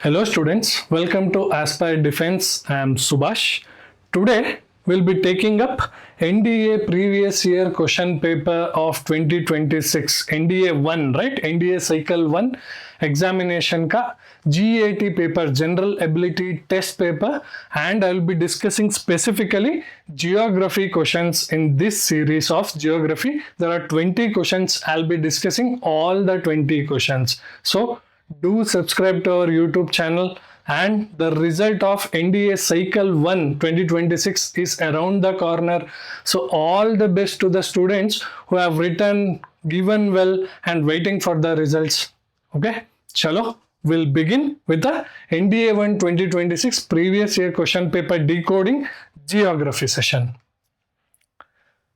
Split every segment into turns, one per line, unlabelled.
Hello students, welcome to Aspire Defense. I am Subhash. Today we'll be taking up NDA previous year question paper of 2026, NDA 1, right? NDA cycle 1 examination ka GAT paper, general ability test paper, and I will be discussing specifically geography questions in this series of geography. There are 20 questions. I'll be discussing all the 20 questions. So do subscribe to our YouTube channel, and the result of NDA cycle 1 2026 is around the corner. So all the best to the students who have written, given well, and waiting for the results. Okay, chalo, we'll begin with the NDA 1 2026 previous year question paper decoding geography session.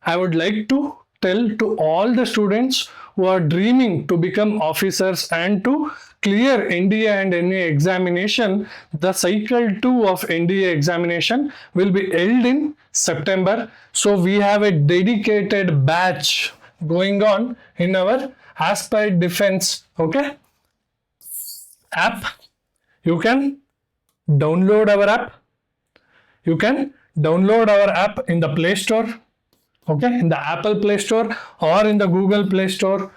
I would like to tell to all the students who are dreaming to become officers and to clear NDA and NA examination, the cycle 2 of NDA examination will be held in September. So we have a dedicated batch going on in our Aspire Defense, okay, app. You can download our app. You can download our app in the Play Store, okay, in the Apple Play Store or in the Google Play Store.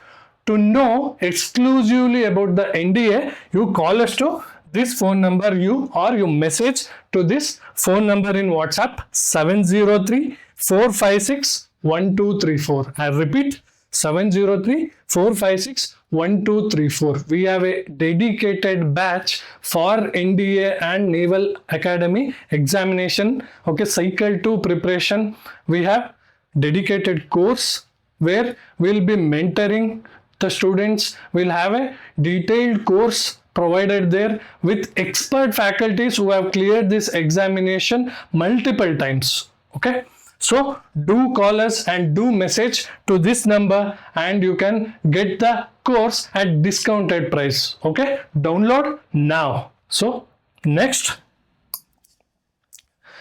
To know exclusively about the NDA, you call us to this phone number, you message to this phone number in WhatsApp 703-456-1234. I repeat, 703-456-1234. We have a dedicated batch for NDA and Naval Academy examination, okay, cycle 2 preparation. We have dedicated course where we'll be mentoring the students. Will have a detailed course provided there with expert faculties who have cleared this examination multiple times. Okay, so do call us and do message to this number, and you can get the course at discounted price. Okay, download now. So next,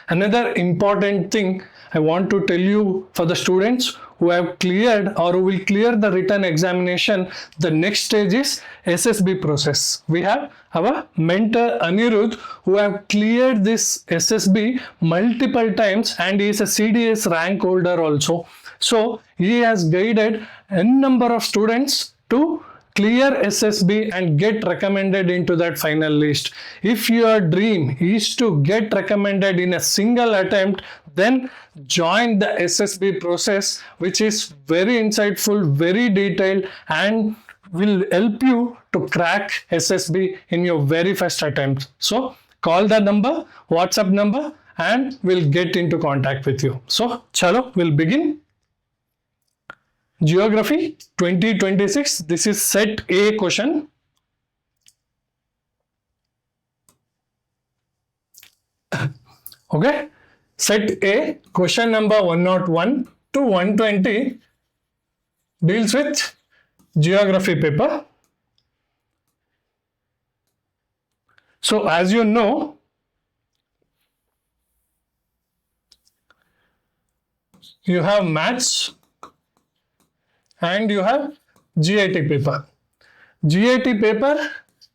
another important thing I want to tell you for the students who have cleared or who will clear the written examination, the next stage is SSB process. We have our mentor Anirudh who have cleared this SSB multiple times, and he is a CDS rank holder also. So he has guided a number of students to clear SSB and get recommended into that final list. If your dream is to get recommended in a single attempt, then join the SSB process, which is very insightful, very detailed, and will help you to crack SSB in your very first attempt. So call the number, WhatsApp number, and we'll get into contact with you. So chalo, we'll begin. Geography 2026. This is set A question. Okay. Set A, question number 101 to 120 deals with geography paper. So as you know, you have maths and you have GAT paper. GAT paper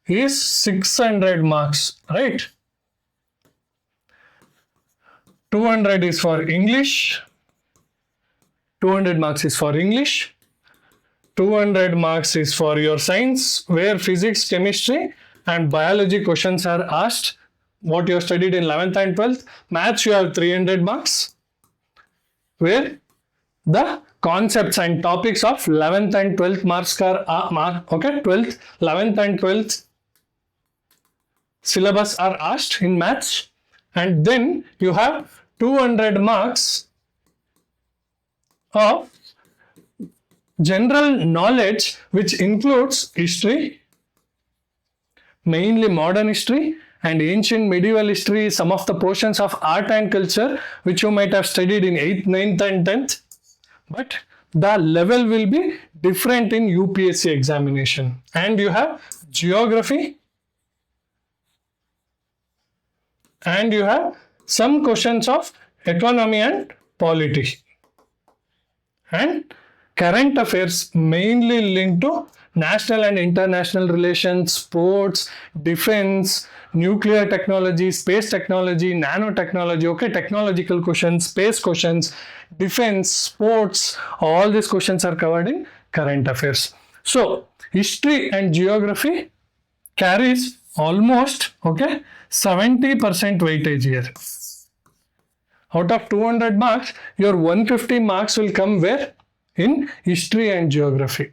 is 600 marks, right? 200 is for English, 200 marks is for English, 200 marks is for your science, where physics, chemistry and biology questions are asked, what you have studied in 11th and 12th. Maths you have 300 marks, where the concepts and topics of 11th and 12th marks are okay, 12th, 11th and 12th syllabus are asked in maths. And then you have 200 marks of general knowledge, which includes history, mainly modern history, and ancient medieval history, some of the portions of art and culture which you might have studied in 8th, 9th and 10th. But the level will be different in UPSC examination. And you have geography, and you have some questions of economy and polity, and current affairs mainly linked to national and international relations, sports, defense, nuclear technology, space technology, nanotechnology, okay, technological questions, space questions, defense, sports, all these questions are covered in current affairs. So, history and geography carries almost, okay, 70% weightage here. Out of 200 marks, your 150 marks will come where? In history and geography.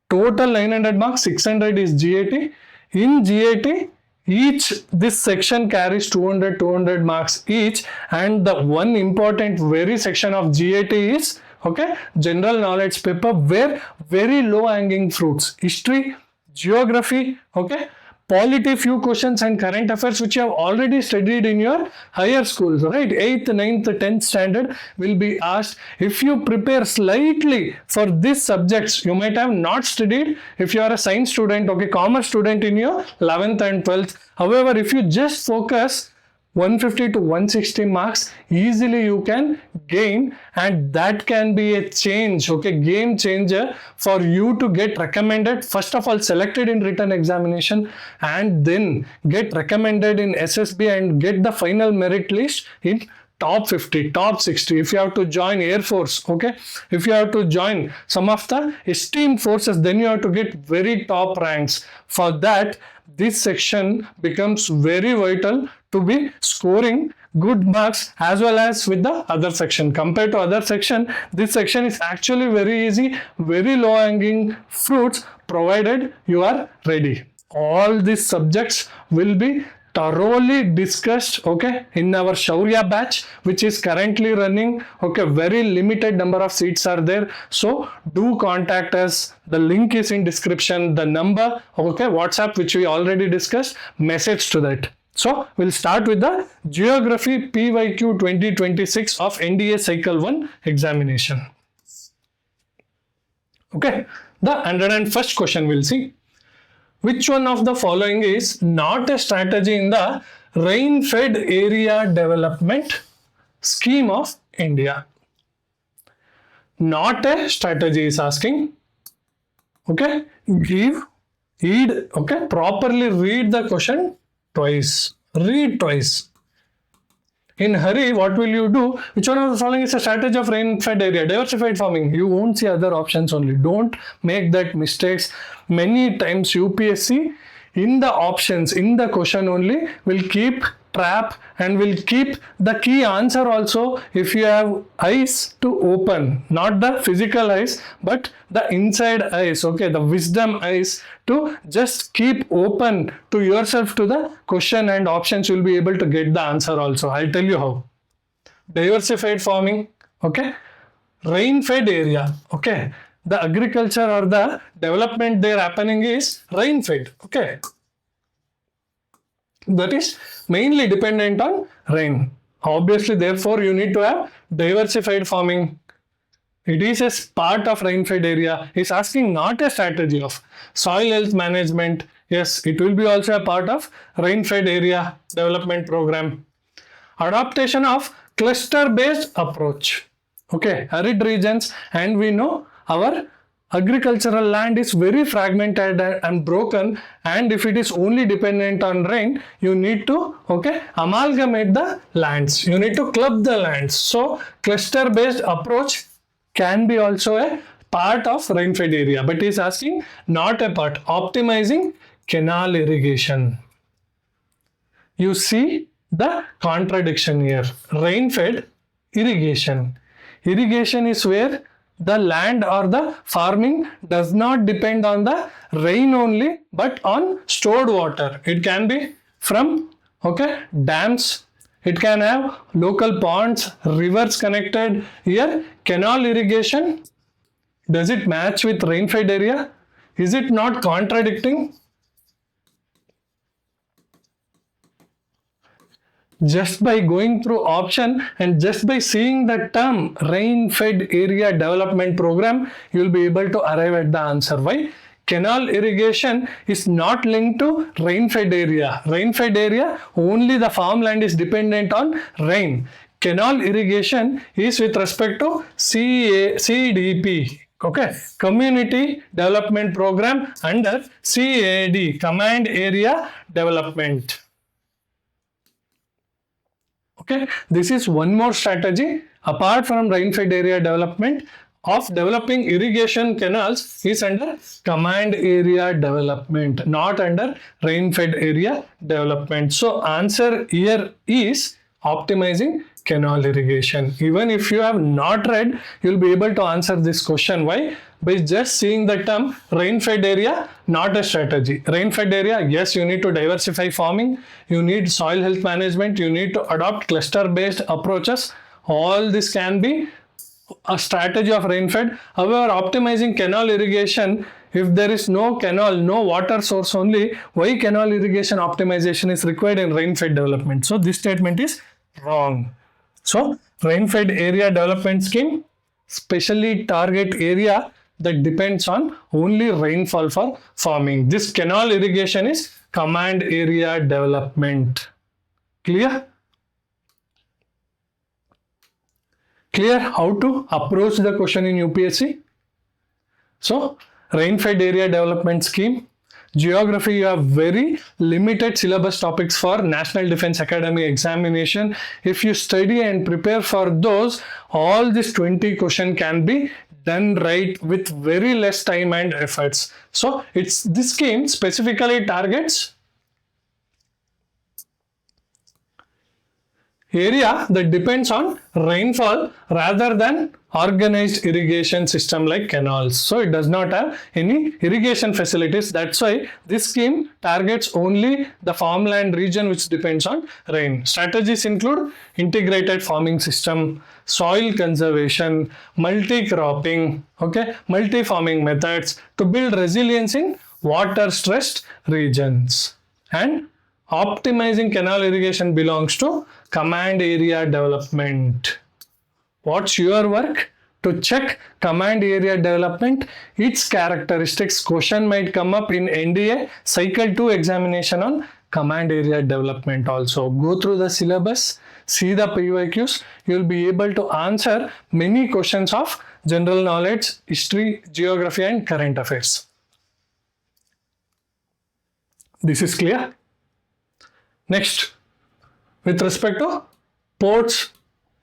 Total 900 marks, 600 is GAT. In GAT, this section carries 200 marks each, and the one important very section of GAT is, okay, general knowledge paper, where very low hanging fruits, history, geography, okay, polity, few questions, and current affairs which you have already studied in your higher schools, right? 8th, 9th, 10th standard will be asked. If you prepare slightly for these subjects, you might have not studied if you are a science student, okay, commerce student in your 11th and 12th. However, if you just focus 150 to 160 marks, easily you can gain, and that can be a change, okay, game changer for you to get recommended, first of all selected in written examination, and then get recommended in SSB and get the final merit list in top 50, top 60. If you have to join Air Force, okay, if you have to join some of the esteemed forces, then you have to get very top ranks. For that, this section becomes very vital to be scoring good marks as well as with the other section. Compared to other section, this section is actually very easy, very low hanging fruits, provided you are ready. All these subjects will be thoroughly discussed, okay, in our Shaurya batch, which is currently running, okay, very limited number of seats are there. So do contact us. The link is in description, the number, okay, WhatsApp, which we already discussed, message to that. So we'll start with the Geography PYQ 2026 of NDA Cycle 1 examination. Okay, the 101st question we'll see. Which one of the following is not a strategy in the rain-fed area development scheme of India? Not a strategy is asking. Okay, read, okay, properly read the question twice. Read twice. In hurry, what will you do? Which one of the following is a strategy of rain-fed area? Diversified farming. You won't see other options only. Don't make that mistakes. Many times UPSC in the options, in the question only, will keep trap and will keep the key answer also. If you have eyes to open, not the physical eyes, but the inside eyes, okay, the wisdom eyes, to just keep open to yourself to the question and options, you will be able to get the answer also. I'll tell you how. Diversified farming, okay, rain-fed area, okay, the agriculture or the development there happening is rain-fed, okay, that is mainly dependent on rain. Obviously, therefore, you need to have diversified farming. It is a part of rain-fed area. It's asking not a strategy of soil health management. Yes, it will be also a part of rain-fed area development program. Adaptation of cluster-based approach. Okay, arid regions, and we know our agricultural land is very fragmented and broken, and if it is only dependent on rain, you need to, okay, amalgamate the lands. You need to club the lands. So cluster-based approach can be also a part of rain-fed area, but is asking not a part. Optimizing canal irrigation. You see the contradiction here. Rain-fed irrigation. Irrigation is where the land or the farming does not depend on the rain only, but on stored water. It can be from, okay, dams. It can have local ponds, rivers connected. Here, canal irrigation. Does it match with rain-fed area? Is it not contradicting? Just by going through option and just by seeing the term rain-fed area development program, you will be able to arrive at the answer. Why? Canal irrigation is not linked to rain-fed area. Rain-fed area, only the farmland is dependent on rain. Canal irrigation is with respect to CDP, Okay, Community Development Program under CAD, Command Area Development. Okay, this is one more strategy apart from rain-fed area development of developing irrigation canals is under command area development, not under rain-fed area development. So answer here is optimizing canal irrigation. Even if you have not read, you will be able to answer this question. Why? By just seeing the term rain-fed area, not a strategy. Rain-fed area, yes, you need to diversify farming, you need soil health management, you need to adopt cluster-based approaches. All this can be a strategy of rain-fed. However, optimizing canal irrigation, if there is no canal, no water source only, why canal irrigation optimization is required in rain-fed development? So this statement is wrong. So rain-fed area development scheme specially target area that depends on only rainfall for farming. This canal irrigation is command area development. Clear? Clear how to approach the question in UPSC? So, rain-fed area development scheme. Geography, you have very limited syllabus topics for National Defence Academy examination. If you study and prepare for those, all these 20 questions can be done right with very less time and efforts. So, this scheme specifically targets area that depends on rainfall rather than organized irrigation system like canals. So it does not have any irrigation facilities. That's why this scheme targets only the farmland region which depends on rain. Strategies include integrated farming system, soil conservation, multi-cropping, okay, multi-farming methods to build resilience in water-stressed regions. And optimizing canal irrigation belongs to command area development. What's your work? To check command area development, its characteristics. Question might come up in NDA Cycle 2 examination on command area development also. Go through the syllabus, see the PYQs. You will be able to answer many questions of general knowledge, history, geography and current affairs. This is clear? Next, with respect to ports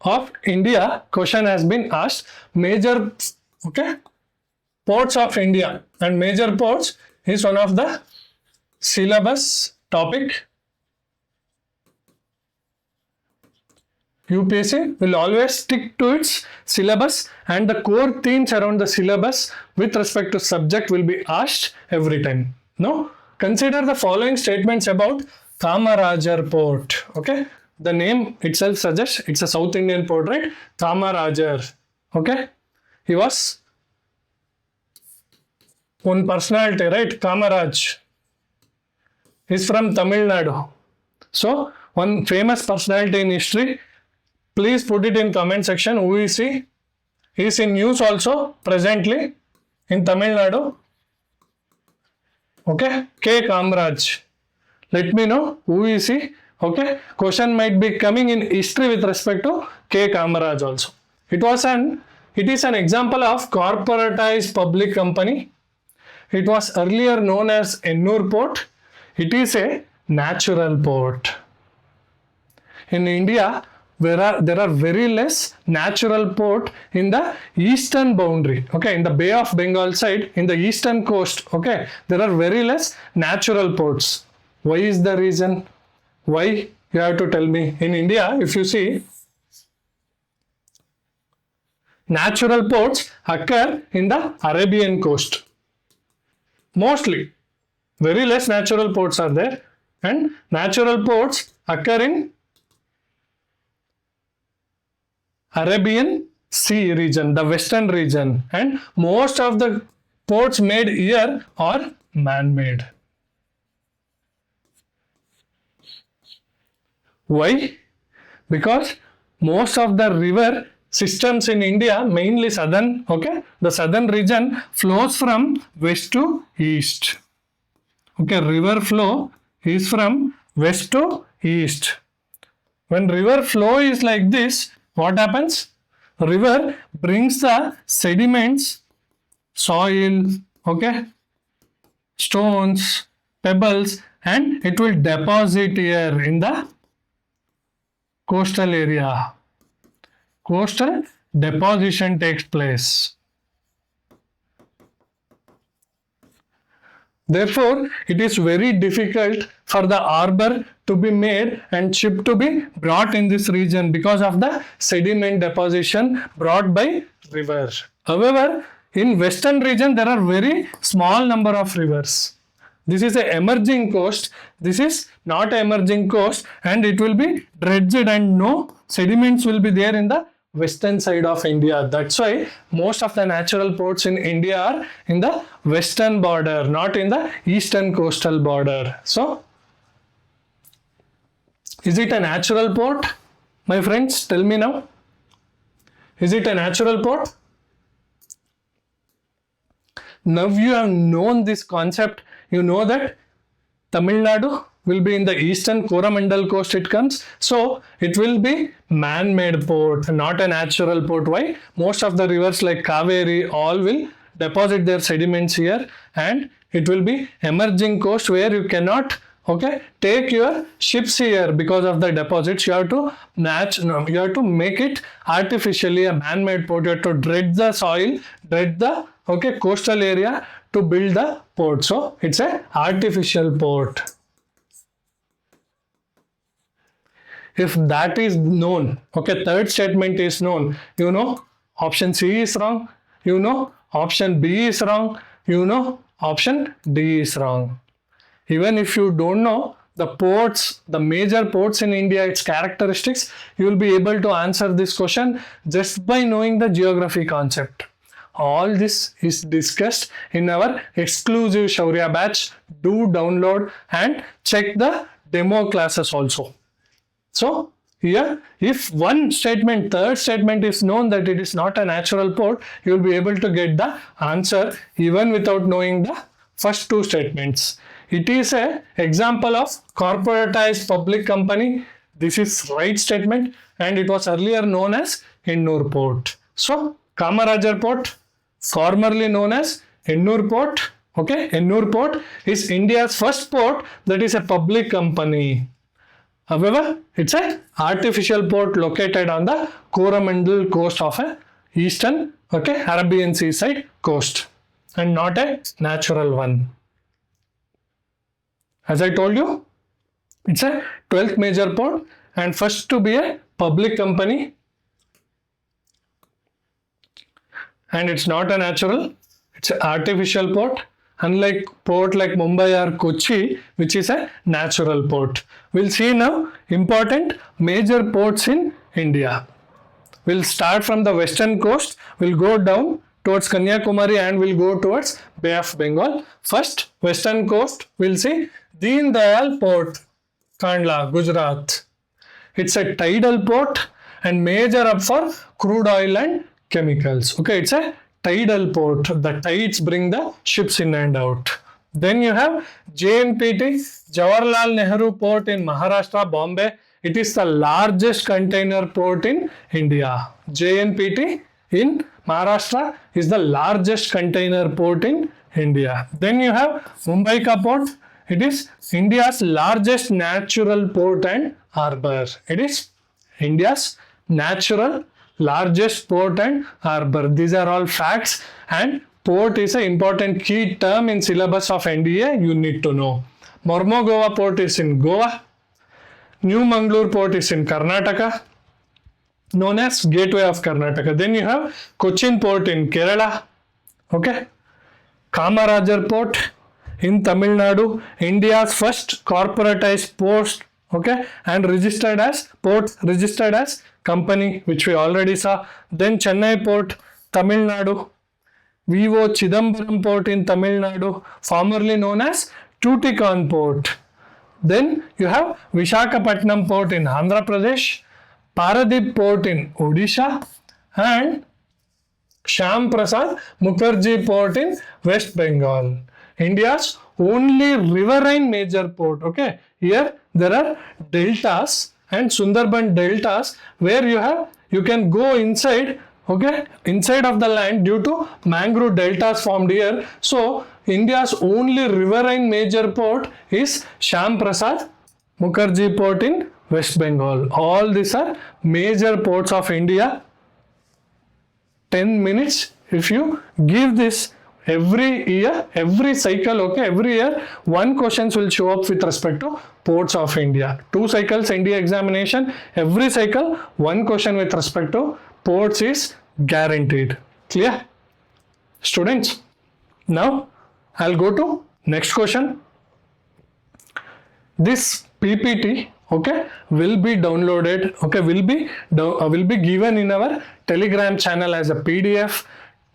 of India, question has been asked. Major, okay, ports of India and major ports is one of the syllabus topic. UPSC will always stick to its syllabus and the core themes around the syllabus with respect to subject will be asked every time. Now, consider the following statements about Kamarajar Port. Okay, the name itself suggests it's a South Indian port, right? Kamarajar. Okay, he was one personality, right? Kamaraj. He's from Tamil Nadu. So, one famous personality in history. Please put it in comment section. Who is he? He is in news also presently in Tamil Nadu. Okay, K. Kamaraj. Let me know who is he. Okay, question might be coming in history with respect to K. Kamaraj also. It is an example of corporatized public company. It was earlier known as Ennur Port. It is a natural port. In India, there are very less natural port in the eastern boundary. Okay, in the Bay of Bengal side, in the eastern coast. Okay, there are very less natural ports. Why is the reason? Why? You have to tell me. In India, if you see, natural ports occur in the Arabian coast. Mostly. Very less natural ports are there. And natural ports occur in Arabian Sea region, the western region. And most of the ports made here are man-made. Why? Because most of the river systems in India, mainly southern, okay, the southern region flows from west to east. Okay, river flow is from west to east. When river flow is like this, what happens? River brings the sediments soil, okay, stones, pebbles, and it will deposit here in the coastal area. Coastal deposition takes place. Therefore, it is very difficult for the harbor to be made and ship to be brought in this region because of the sediment deposition brought by river. However, in western region, there are very small number of rivers. This is an emerging coast. This is not an emerging coast, and it will be dredged and no sediments will be there in the western side of India. That's why most of the natural ports in India are in the western border, not in the eastern coastal border. So, is it a natural port? My friends, tell me now. Is it a natural port? Now you have known this concept. You know that Tamil Nadu will be in the eastern Coromandel coast it comes. So it will be man-made port, not a natural port. Why? Most of the rivers like Kaveri all will deposit their sediments here, and it will be emerging coast where you cannot take your ships here because of the deposits. You have to you have to make it artificially a man-made port. You have to dredge the soil, dredge the coastal area to build the port. So it's a artificial port. If that is known, third statement is known, you know option C is wrong, you know option B is wrong, you know option D is wrong. Even if you don't know the ports, the major ports in India, its characteristics, you will be able to answer this question just by knowing the geography concept. All this is discussed in our exclusive Shaurya batch. Do download and check the demo classes also. So here, if one statement, third statement is known that it is not a natural port, you will be able to get the answer even without knowing the first two statements. It is an example of corporatized public company. This is right statement, and it was earlier known as Ennur Port. So Kamarajar Port, formerly known as Ennur Port. Ennur Port is India's first port that is a public company. However, it's an artificial port located on the Coromandel coast of a eastern Arabian seaside coast, and not a natural one. As I told you, it's a 12th major port and first to be a public company, and it's not a natural, it's an artificial port. Unlike port like Mumbai or Kochi, which is a natural port. We'll see now important major ports in India. We'll start from the western coast, we'll go down towards Kanyakumari and we'll go towards Bay of Bengal. First, western coast, we'll see Deen Dayal Port, Kandla, Gujarat. It's a tidal port and major hub for crude oil and chemicals. It's a tidal port. The tides bring the ships in and out. Then you have JNPT, Jawaharlal Nehru Port in Maharashtra, Bombay. It is the largest container port in India. JNPT in Maharashtra is the largest container port in India. Then you have Mumbai Ka Port. It is India's largest natural port and harbour. It is India's natural largest port and harbour. These are all facts, and port is an important key term in syllabus of NDA. You need to know. Mormugao Port is in Goa. New Mangalore Port is in Karnataka, known as Gateway of Karnataka. Then you have Cochin Port in Kerala. Kamarajar Port in Tamil Nadu, India's first corporatized port, and registered as company, which we already saw. Then Chennai Port, Tamil Nadu, VO Chidambaram Port in Tamil Nadu, formerly known as Tuticorin Port. Then you have Visakhapatnam Port in Andhra Pradesh, Paradip Port in Odisha, and Shyam Prasad Mukherjee Port in West Bengal. India's only riverine major port. Here there are deltas and Sundarban deltas where you can go inside okay, inside of the land due to mangrove deltas formed here. So India's only riverine major port is Shyam Prasad Mukherjee Port in West Bengal. All these are major ports of India. 10 minutes. If you give this every year, every cycle, okay, every year, one questions will show up with respect to ports of India. 2 cycles NDA examination, every cycle, one question with respect to ports is guaranteed. Clear? Students, now I'll go to next question. This PPT, okay, will be downloaded, okay, will be given in our Telegram channel as a PDF.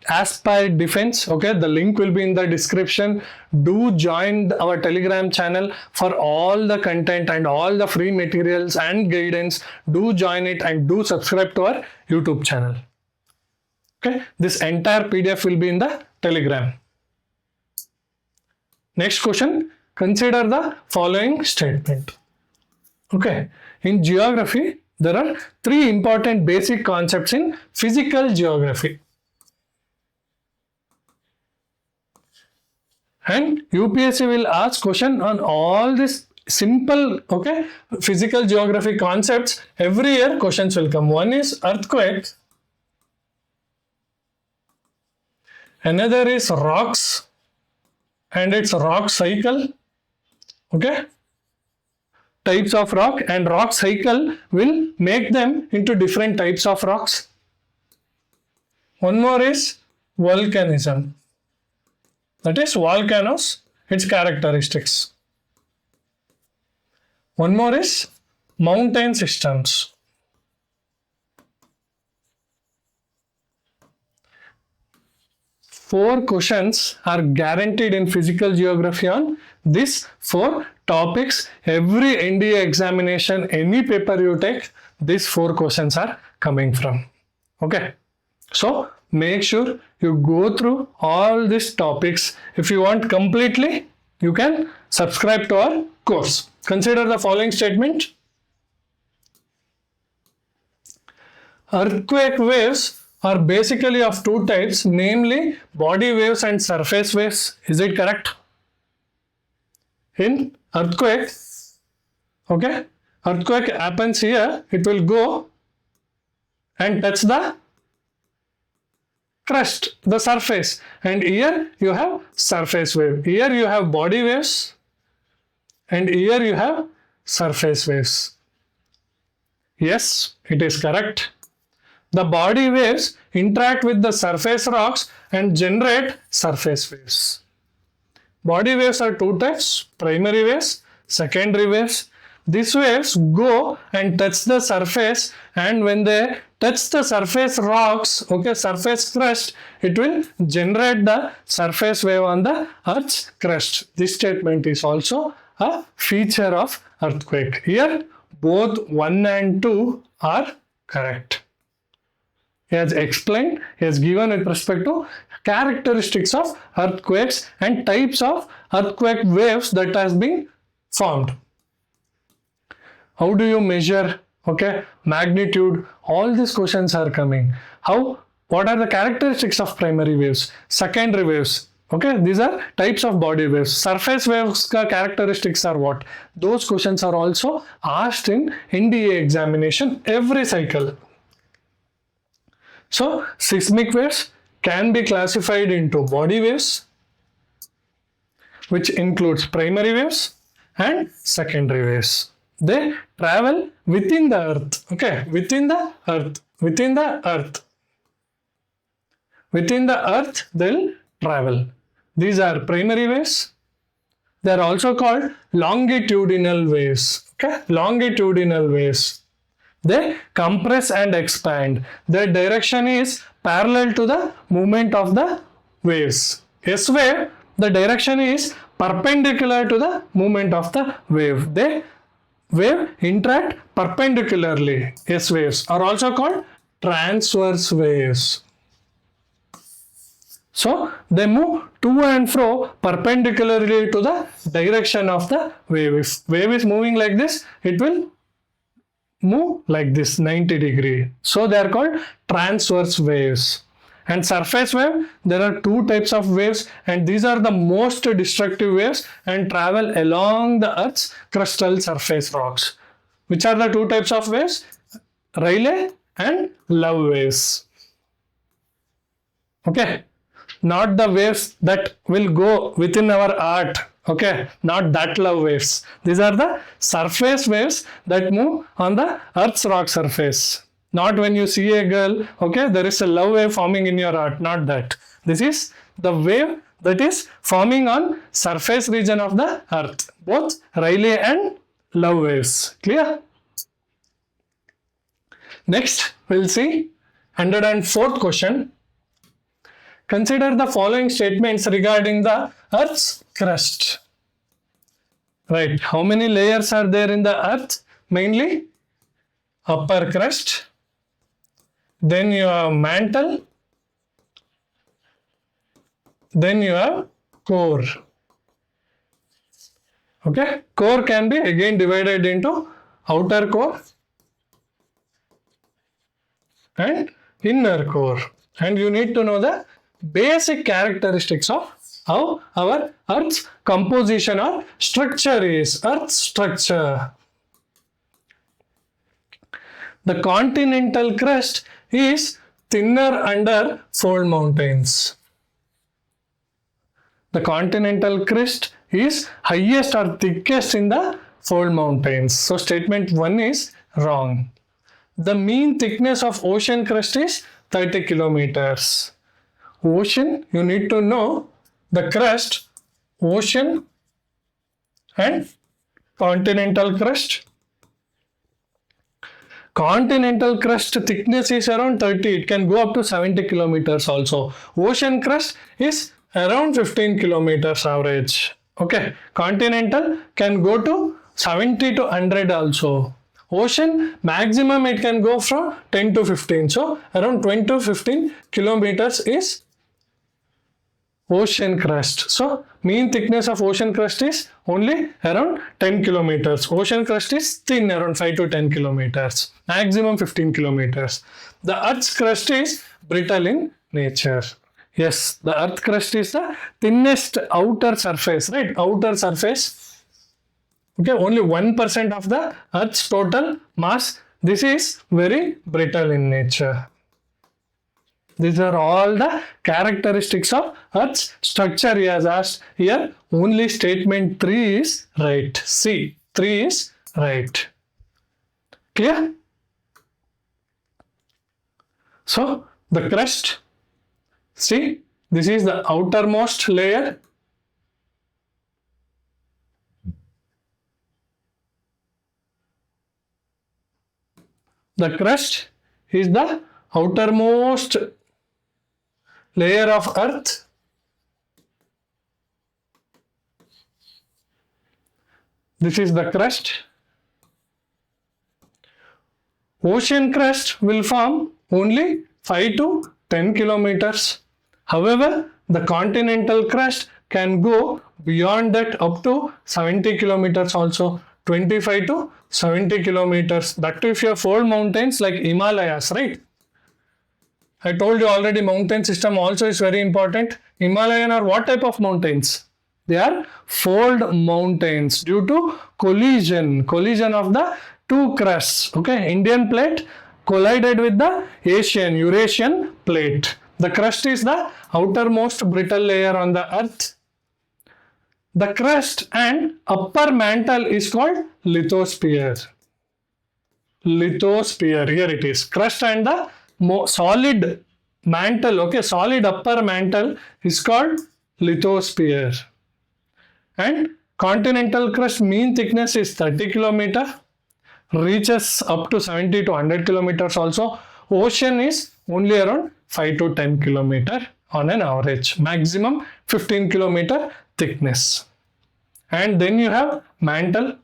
Aspire Defense, okay, the link will be in the description. Do join our Telegram channel for all the content and all the free materials and guidance. Do join it and do subscribe to our YouTube channel. Okay, this entire PDF will be in the Telegram. Next question, consider the following statement. Okay, in geography, there are 3 important basic concepts in physical geography. And UPSC will ask question on all these simple, okay, physical geography concepts. Every year questions will come. One is earthquake. Another is rocks and its rock cycle. Okay. Types of rock, and rock cycle will make them into different types of rocks. One more is volcanism. That is volcanoes, its characteristics. One more is mountain systems. Four questions are guaranteed in physical geography on these 4 topics. Every NDA examination, any paper you take, these 4 questions are coming from. Okay. So make sure you go through all these topics. If you want completely, you can subscribe to our course. Consider the following statement. Earthquake waves are basically of 2 types, namely body waves and surface waves. Is it correct? In earthquake, okay, earthquake happens here, it will go and touch the crust, the surface, and here you have surface wave. Here you have body waves and here you have surface waves. Yes, it is correct. The body waves interact with the surface rocks and generate surface waves. Body waves are 2 types, primary waves, secondary waves. These waves go and touch the surface, and when they touch the surface rocks, okay, surface crust, it will generate the surface wave on the Earth's crust. This statement is also a feature of earthquake. Here, both 1 and 2 are correct. He has explained, he has given with respect to characteristics of earthquakes and types of earthquake waves that has been formed. How do you measure, okay, magnitude? All these questions are coming. What are the characteristics of primary waves, secondary waves? Okay, these are types of body waves. Surface waves characteristics are what? Those questions are also asked in NDA examination every cycle. So, seismic waves can be classified into body waves, which includes primary waves and secondary waves. They travel within the earth, okay, within the earth, they'll travel. These are primary waves. They are also called longitudinal waves, okay, longitudinal waves. They compress and expand. Their direction is parallel to the movement of the waves. S wave, the direction is perpendicular to the movement of the wave. They wave interact perpendicularly. S waves are also called transverse waves. So they move to and fro perpendicularly to the direction of the wave. If wave is moving like this, it will move like this 90 degree. So they are called transverse waves. And surface wave, there are two types of waves, and these are the most destructive waves and travel along the Earth's crustal surface rocks. Which are the two types of waves? Rayleigh and love waves. Okay, not the waves that will go within our art. Okay, not that love waves. These are the surface waves that move on the Earth's rock surface. Not when you see a girl, okay, there is a love wave forming in your art, not that. This is the wave that is forming on surface region of the Earth. Both Rayleigh and love waves. Clear? Next, we'll see 104th question. Consider the following statements regarding the Earth's crust. Right, how many layers are there in the Earth? Mainly upper crust, then you have mantle, then you have core. Okay, core can be again divided into outer core and inner core. And you need to know the basic characteristics of how our Earth's composition or structure is. Earth's structure. The continental crust is thinner under fold mountains. The continental crust is highest or thickest in the fold mountains. So statement 1 is wrong. The mean thickness of ocean crust is 30 kilometers. Ocean, you need to know the crust, ocean and continental crust. Continental crust thickness is around 30. It can go up to 70 kilometers also. Ocean crust is around 15 kilometers average. Okay. Continental can go to 70 to 100 also. Ocean maximum it can go from 10 to 15. So around 20 to 15 kilometers is ocean crust. So mean thickness of ocean crust is only around 10 kilometers. Ocean crust is thin, around 5 to 10 kilometers. Maximum 15 kilometers. The Earth's crust is brittle in nature. Yes, the Earth crust is the thinnest outer surface, right? Outer surface. Okay, only 1% of the Earth's total mass. This is very brittle in nature. These are all the characteristics of Earth's structure he has asked here. Only statement 3 is right. C. 3 is right. Clear? So, the crust. See, this is the outermost layer. The crust is the outermost layer of Earth. This is the crust. Ocean crust will form only 5 to 10 kilometers. However, the continental crust can go beyond that up to 70 kilometers also. 25 to 70 kilometers. That too if you have fold mountains like Himalayas, right? I told you already mountain system also is very important. Himalayan are what type of mountains? They are fold mountains due to collision of the two crusts. Okay, Indian plate collided with the Eurasian plate. The crust is the outermost brittle layer on the Earth. The crust and upper mantle is called lithosphere. Lithosphere, here it is. Crust and the solid mantle, okay, solid upper mantle is called lithosphere. And continental crust mean thickness is 30 kilometer, reaches up to 70 to 100 kilometers also. Ocean is only around 5 to 10 kilometer on an average, maximum 15 kilometer thickness. And then you have mantle.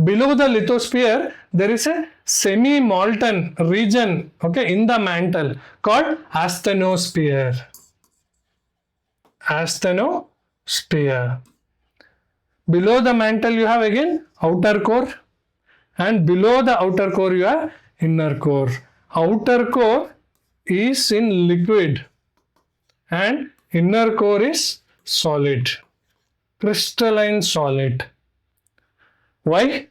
Below the lithosphere, there is a semi-molten region, okay, in the mantle called asthenosphere. Asthenosphere. Below the mantle, you have again outer core, and below the outer core you have inner core. Outer core is in liquid and inner core is solid, crystalline solid. Why?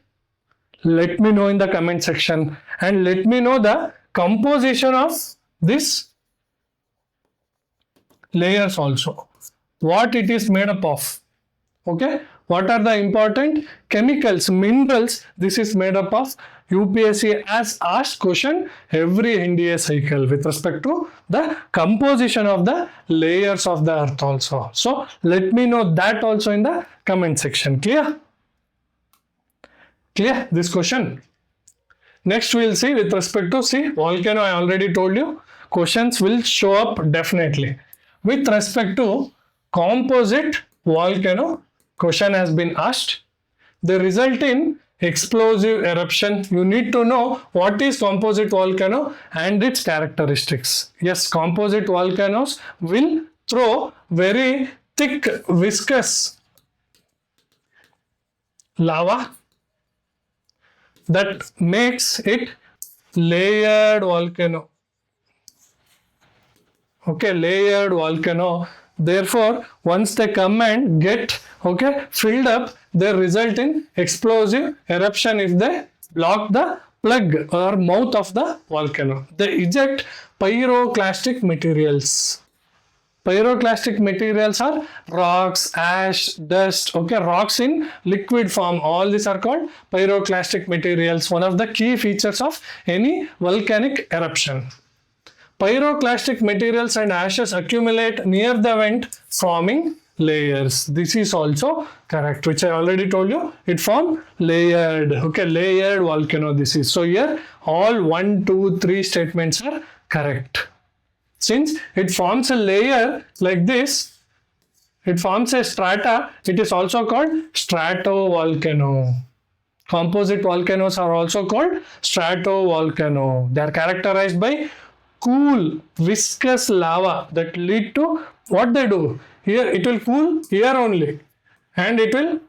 Let me know in the comment section, and let me know the composition of this layers also, what it is made up of. Okay, what are the important chemicals, minerals this is made up of? UPSC has asked question every NDA cycle with respect to the composition of the layers of the earth also. So let me know that also in the comment section. Clear? Clear this question? Next we will see with respect to volcano. I already told you questions will show up definitely. With respect to composite volcano, question has been asked. They result in explosive eruption. You need to know what is composite volcano and its characteristics. Yes, composite volcanoes will throw very thick viscous lava that makes it layered volcano. Okay, layered volcano. Therefore, once they come and get filled up, they result in explosive eruption if they block the plug or mouth of the volcano. They eject pyroclastic materials. Pyroclastic materials are rocks, ash, dust, rocks in liquid form. All these are called pyroclastic materials, one of the key features of any volcanic eruption. Pyroclastic materials and ashes accumulate near the vent, forming layers. This is also correct, which I already told you. It forms layered, layered volcano this is. So here all 1, 2, 3 statements are correct. Since it forms a layer like this, it forms a strata, it is also called stratovolcano. Composite volcanoes are also called stratovolcano. They are characterized by cool viscous lava that lead to what they do. Here it will cool here only and it will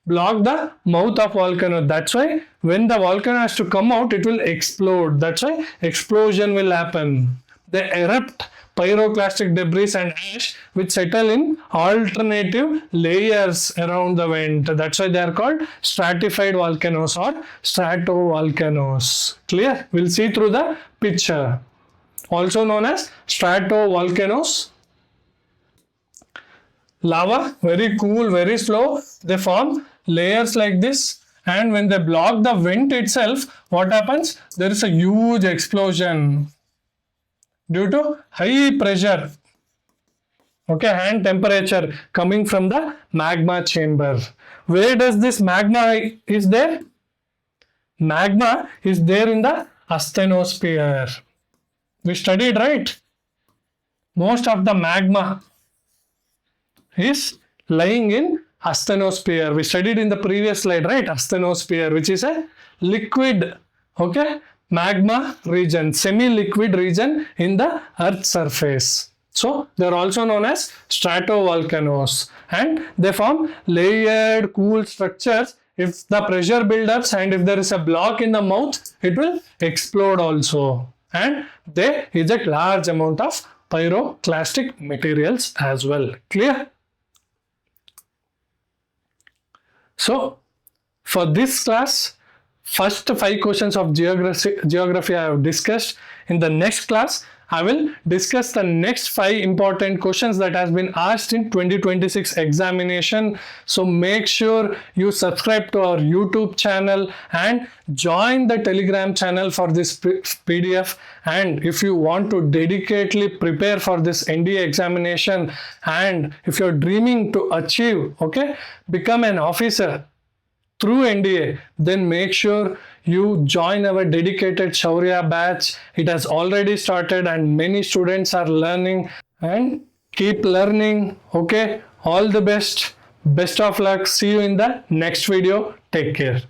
block the mouth of volcano. That's why when the volcano has to come out, it will explode. That's why explosion will happen. They erupt pyroclastic debris and ash which settle in alternative layers around the vent. That's why they are called stratified volcanoes or stratovolcanoes. Clear? We'll see through the picture. Also known as stratovolcanoes. Lava, very cool, very slow. They form layers like this, and when they block the vent itself, what happens? There is a huge explosion due to high pressure, and temperature coming from the magma chamber. Where does this magma is there? Magma is there in the asthenosphere. We studied, right? Most of the magma is lying in asthenosphere. We studied in the previous slide, right? Asthenosphere, which is a liquid, magma region, semi-liquid region in the Earth's surface. So they are also known as stratovolcanoes, and they form layered cool structures. If the pressure builds up and if there is a block in the mouth, it will explode also. And they eject large amount of pyroclastic materials as well. Clear? So for this class, first 5 questions of geography I have discussed. In the next class, I will discuss the next 5 important questions that has been asked in 2026 examination. So make sure you subscribe to our YouTube channel and join the Telegram channel for this PDF. And if you want to dedicatedly prepare for this NDA examination, and if you're dreaming to achieve, become an officer through NDA, then make sure you join our dedicated Shaurya batch. It has already started and many students are learning, and keep learning. All the best. Best of luck. See you in the next video. Take care.